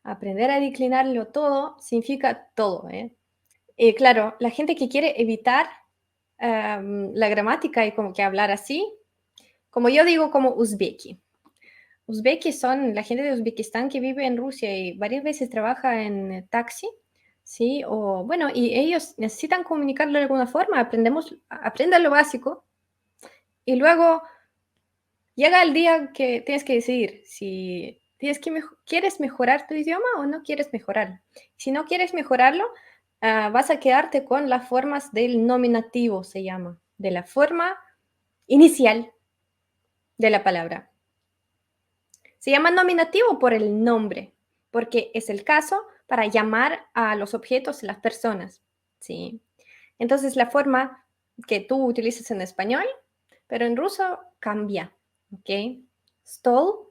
Aprender a declinarlo todo significa todo, ¿eh? Claro, la gente que quiere evitar la gramática y como que hablar así, como yo digo, como uzbeki. Uzbekis son la gente de Uzbekistán que vive en Rusia y varias veces trabaja en taxi, ¿sí? O bueno, y ellos necesitan comunicarlo de alguna forma, aprendan lo básico y luego llega el día que tienes que decidir si quieres mejorar tu idioma o no quieres mejorarlo. Si no quieres mejorarlo, vas a quedarte con las formas del nominativo, se llama, de la forma inicial de la palabra. Se llama nominativo por el nombre, porque es el caso para llamar a los objetos y las personas, ¿sí? Entonces, la forma que tú utilizas en español, pero en ruso cambia, ¿ok? Stol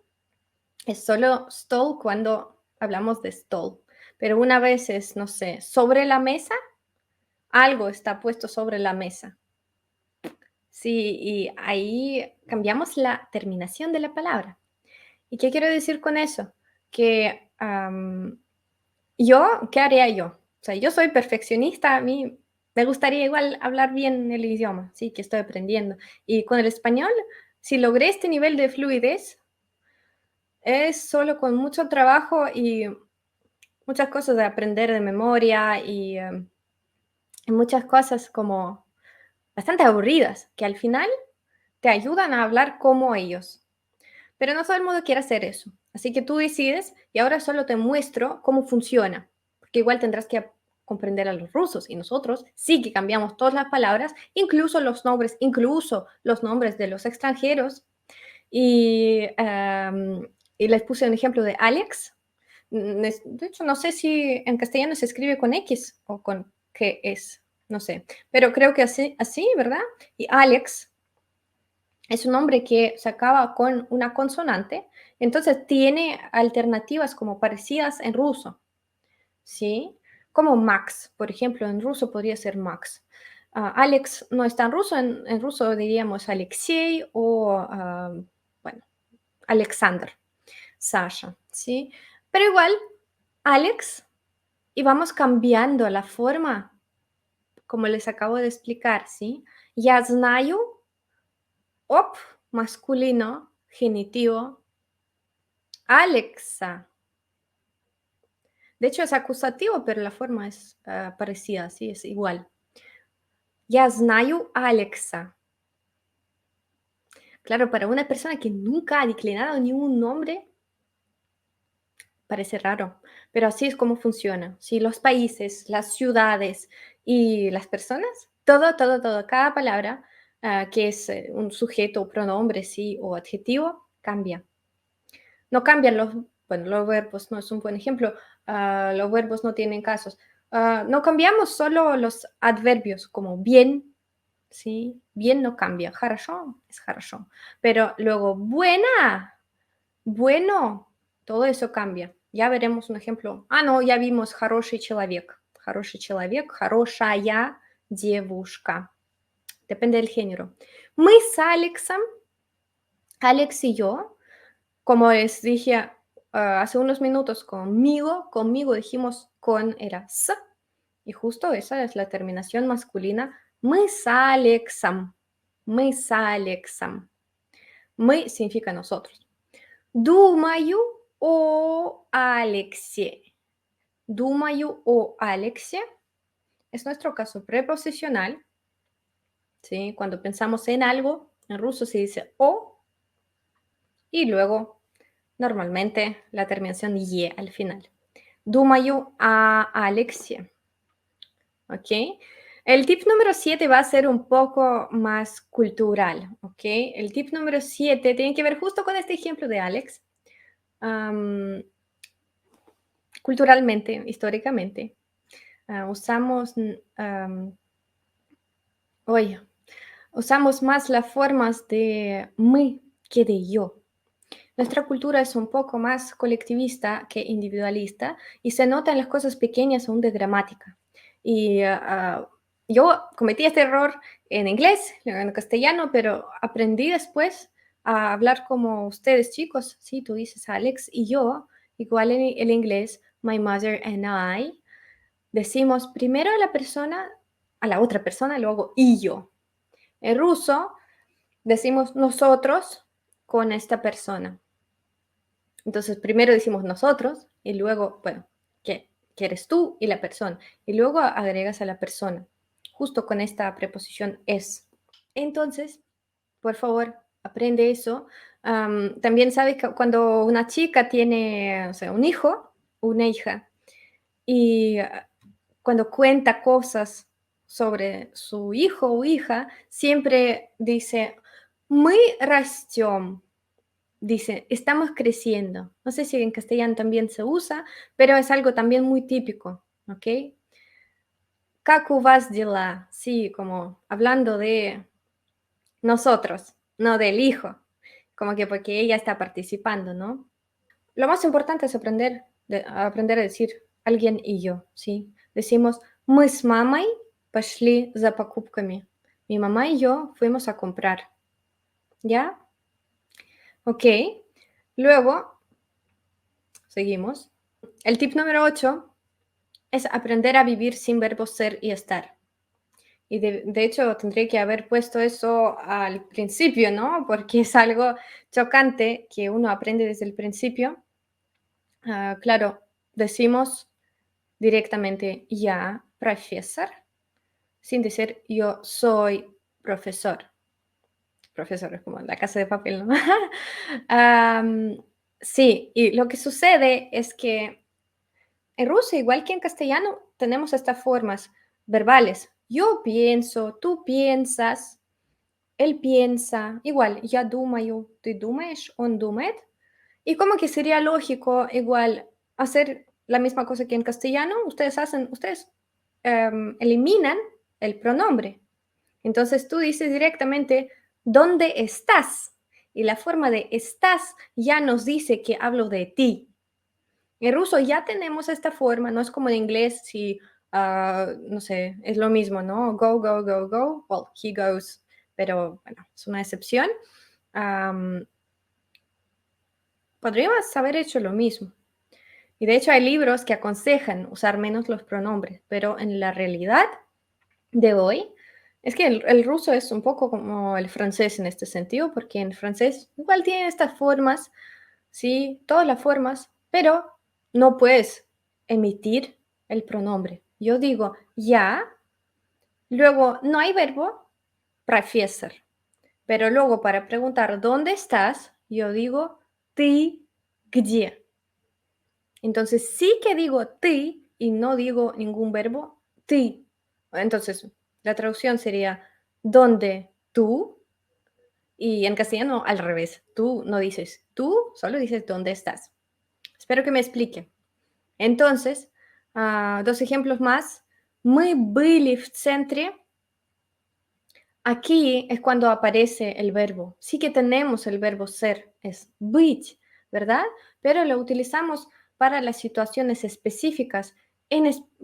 es solo stol cuando hablamos de stol, pero una vez es, no sé, sobre la mesa, algo está puesto sobre la mesa. Sí, y ahí cambiamos la terminación de la palabra. ¿Y qué quiero decir con eso? Que ¿qué haría yo? O sea, yo soy perfeccionista, a mí me gustaría igual hablar bien el idioma, sí, que estoy aprendiendo. Y con el español, si logré este nivel de fluidez, es solo con mucho trabajo y muchas cosas de aprender de memoria y muchas cosas como bastante aburridas, que al final te ayudan a hablar como ellos. Pero no todo el mundo quiere hacer eso. Así que tú decides y ahora solo te muestro cómo funciona, porque igual tendrás que comprender a los rusos y nosotros sí que cambiamos todas las palabras, incluso los nombres de los extranjeros. Y, y les puse un ejemplo de Alex. De hecho, no sé si en castellano se escribe con X o con qué es, no sé, pero creo que así, ¿verdad? Y Alex es un nombre que se acaba con una consonante, entonces tiene alternativas como parecidas en ruso, ¿sí? Como Max, por ejemplo, en ruso podría ser Max. Alex no está en ruso, en ruso diríamos Alexei o, bueno, Alexander, Sasha, ¿sí? Pero igual, Alex, y vamos cambiando la forma, como les acabo de explicar, ¿sí? Я знаю, op, masculino, genitivo, Alexa. De hecho, es acusativo, pero la forma es parecida, sí, es igual. Я знаю Alexa. Claro, para una persona que nunca ha declinado ni un nombre, parece raro, pero así es como funciona. Sí, los países, las ciudades y las personas, todo, cada palabra que es un sujeto, pronombre, sí, o adjetivo, cambia. No cambian los verbos, no es un buen ejemplo, los verbos no tienen casos. No cambiamos solo los adverbios como bien, ¿sí? Bien no cambia, хорошо es хорошо, pero luego buena, bueno, todo eso cambia. Ya veremos un ejemplo. No, ya vimos хороший человек, хорошая девушка. Depende del género. Мы с Алексом, Alex y yo, como les dije hace unos minutos, conmigo dijimos con era s, y justo esa es la terminación masculina. Мы с Алексом, мы с Алексом. Мы significa nosotros. Думаю о Алексе. Думаю о Алексе es nuestro caso preposicional, ¿sí? Cuando pensamos en algo, en ruso se dice o, y luego normalmente la terminación ye al final. Думаю о Алексе. ¿Ok? El tip número 7 va a ser un poco más cultural, ¿ok? El tip número 7 tiene que ver justo con este ejemplo de Alex. Culturalmente, históricamente, usamos, oye, usamos más las formas de мы que de yo. Nuestra cultura es un poco más colectivista que individualista y se nota en las cosas pequeñas aún de gramática. Y yo cometí este error en inglés, en castellano, pero aprendí después a hablar como ustedes, chicos. Sí, tú dices Alex y yo, igual en el inglés, my mother and I, decimos primero a la persona, a la otra persona, luego y yo. En ruso decimos nosotros con esta persona. Entonces, primero decimos nosotros y luego, bueno, que eres tú y la persona. Y luego agregas a la persona, justo con esta preposición es. Entonces, por favor, aprende eso. También sabes que cuando una chica tiene, o sea, un hijo, una hija, y cuando cuenta cosas sobre su hijo o hija, siempre dice, мы растем. Dice, estamos creciendo. No sé si en castellano también se usa, pero es algo también muy típico, ¿ok? Как у вас дела? Sí, como hablando de nosotros, no del hijo, como que porque ella está participando, ¿no? Lo más importante es aprender a decir alguien y yo, ¿sí? Decimos, мы с мамой пошли за покупками. Mi mamá y yo fuimos a comprar, ¿ya? Ok. Luego, seguimos. El tip número 8 es aprender a vivir sin verbos ser y estar. Y de hecho, tendría que haber puesto eso al principio, ¿no? Porque es algo chocante que uno aprende desde el principio. Claro, decimos directamente ya, profesor, sin decir yo soy profesor. Profesor es como la casa de papel, ¿no? Sí, y lo que sucede es que en ruso, igual que en castellano, tenemos estas formas verbales. Yo pienso, tú piensas, él piensa, igual, я думаю, ты думаешь, он думает. Y como que sería lógico igual hacer la misma cosa que en castellano, ustedes eliminan el pronombre. Entonces tú dices directamente, ¿dónde estás? Y la forma de estás ya nos dice que hablo de ti. En ruso ya tenemos esta forma, no es como en inglés, si, no sé, es lo mismo, ¿no? Go, go, go, go. Well, he goes, pero bueno, es una excepción. Podríamos haber hecho lo mismo. Y de hecho hay libros que aconsejan usar menos los pronombres, pero en la realidad de hoy es que el ruso es un poco como el francés en este sentido, porque en francés igual tiene estas formas, sí, todas las formas, pero no puedes emitir el pronombre. Yo digo ya, luego no hay verbo, profesor, pero luego para preguntar dónde estás, yo digo ты где. Entonces sí que digo ты y no digo ningún verbo, ты. Entonces la traducción sería ¿dónde tú? Y en castellano al revés, tú no dices tú, solo dices ¿dónde estás? Espero que me explique. Entonces, dos ejemplos más. Мы были в центре. Aquí es cuando aparece el verbo. Sí que tenemos el verbo ser, es быть, ¿verdad? Pero lo utilizamos para las situaciones específicas,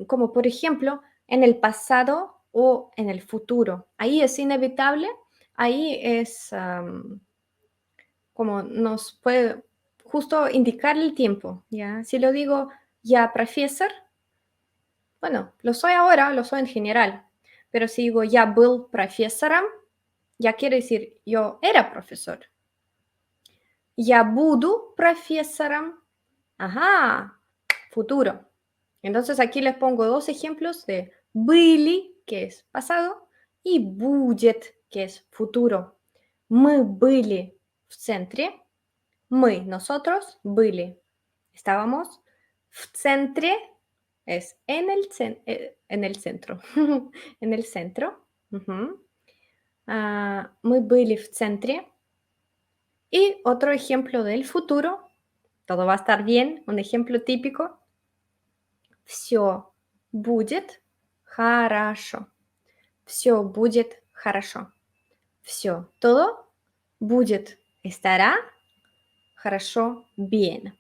como por ejemplo en el pasado o en el futuro. Ahí es inevitable, ahí es como nos puede justo indicar el tiempo, ¿ya? Si lo digo ya, profesor, bueno, lo soy ahora, lo soy en general, pero si digo ya был профессором, ya quiere decir yo era profesor. Я буду профессором. Ajá, futuro. Entonces aquí les pongo dos ejemplos de были, que es pasado, y будет, que es futuro. Мы были в центре. Мы, nosotros, были. Estábamos. В центре es en el centro. En el centro. Ujú. Мы были в центре. Y otro ejemplo del futuro, todo va a estar bien, un ejemplo típico. Все будет хорошо. Все будет хорошо. Все, todo будет, estará хорошо, bien.